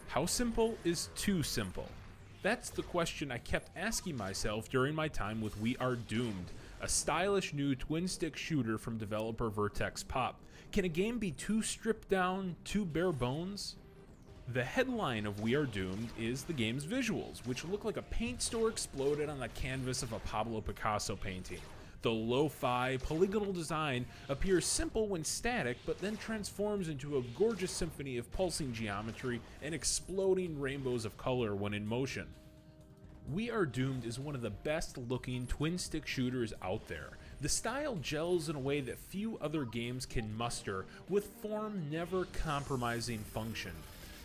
How simple is too simple? That's the question I kept asking myself during my time with We Are Doomed, a stylish new twin-stick shooter from developer Vertex Pop. Can a game be too stripped down, too bare bones? The headline of We Are Doomed is the game's visuals, which look like a paint store exploded on the canvas of a Pablo Picasso painting. The lo-fi, polygonal design appears simple when static, but then transforms into a gorgeous symphony of pulsing geometry and exploding rainbows of color when in motion. We Are Doomed is one of the best looking twin-stick shooters out there. The style gels in a way that few other games can muster, with form never compromising function.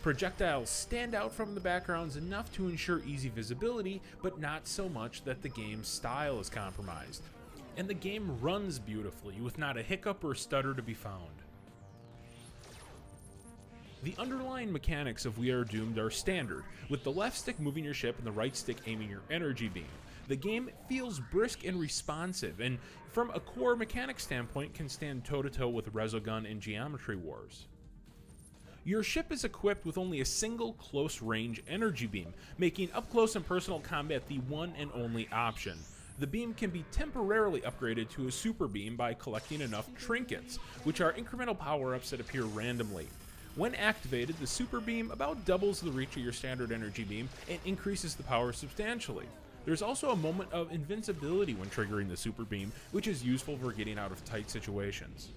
Projectiles stand out from the backgrounds enough to ensure easy visibility, but not so much that the game's style is compromised. And the game runs beautifully, with not a hiccup or stutter to be found. The underlying mechanics of We Are Doomed are standard, with the left stick moving your ship and the right stick aiming your energy beam. The game feels brisk and responsive, and from a core mechanic standpoint can stand toe-to-toe with Resogun and Geometry Wars. Your ship is equipped with only a single close-range energy beam, making up-close and personal combat the one and only option. The beam can be temporarily upgraded to a super beam by collecting enough trinkets, which are incremental power-ups that appear randomly. When activated, the super beam about doubles the reach of your standard energy beam and increases the power substantially. There's also a moment of invincibility when triggering the super beam, which is useful for getting out of tight situations.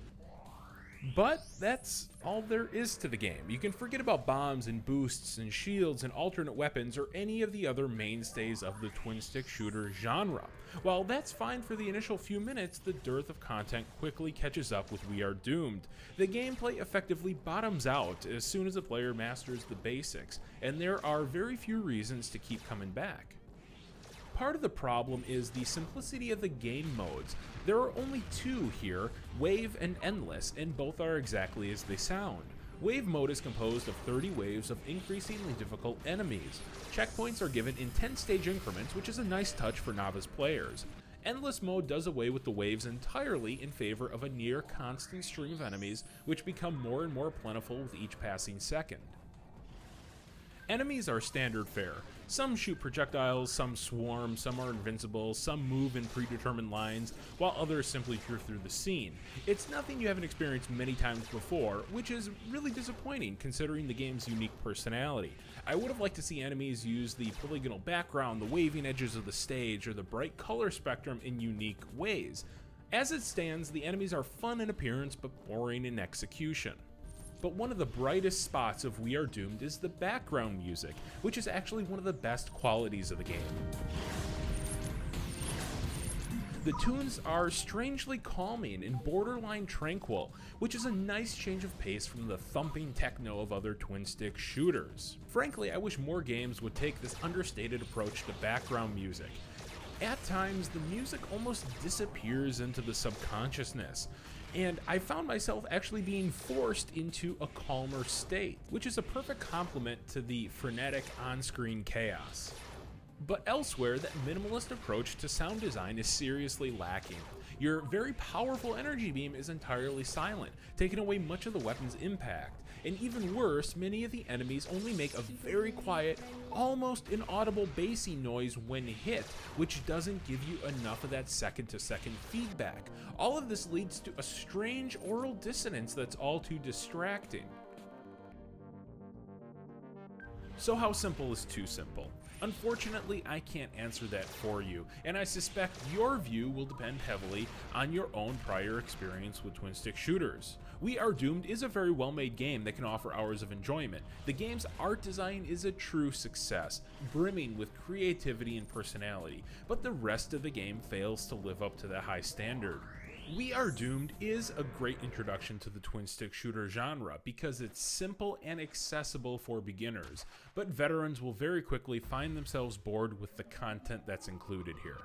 But that's all there is to the game. You can forget about bombs and boosts and shields and alternate weapons or any of the other mainstays of the twin-stick shooter genre. While that's fine for the initial few minutes, the dearth of content quickly catches up with We Are Doomed. The gameplay effectively bottoms out as soon as the player masters the basics, and there are very few reasons to keep coming back. Part of the problem is the simplicity of the game modes. There are only two here, Wave and Endless, and both are exactly as they sound. Wave mode is composed of 30 waves of increasingly difficult enemies. Checkpoints are given in 10-stage increments, which is a nice touch for novice players. Endless mode does away with the waves entirely in favor of a near constant stream of enemies, which become more and more plentiful with each passing second. Enemies are standard fare. Some shoot projectiles, some swarm, some are invincible, some move in predetermined lines, while others simply peer through the scene. It's nothing you haven't experienced many times before, which is really disappointing considering the game's unique personality. I would have liked to see enemies use the polygonal background, the waving edges of the stage, or the bright color spectrum in unique ways. As it stands, the enemies are fun in appearance but boring in execution. But one of the brightest spots of We Are Doomed is the background music, which is actually one of the best qualities of the game. The tunes are strangely calming and borderline tranquil, which is a nice change of pace from the thumping techno of other twin-stick shooters. Frankly, I wish more games would take this understated approach to background music. At times, the music almost disappears into the subconsciousness, and I found myself actually being forced into a calmer state, which is a perfect complement to the frenetic on-screen chaos. But elsewhere, that minimalist approach to sound design is seriously lacking. Your very powerful energy beam is entirely silent, taking away much of the weapon's impact. And even worse, many of the enemies only make a very quiet, almost inaudible bassy noise when hit, which doesn't give you enough of that second-to-second feedback. All of this leads to a strange aural dissonance that's all too distracting. So how simple is too simple? Unfortunately, I can't answer that for you, and I suspect your view will depend heavily on your own prior experience with twin-stick shooters. We Are Doomed is a very well-made game that can offer hours of enjoyment. The game's art design is a true success, brimming with creativity and personality, but the rest of the game fails to live up to that high standard. We Are Doomed is a great introduction to the twin-stick shooter genre because it's simple and accessible for beginners, but veterans will very quickly find themselves bored with the content that's included here.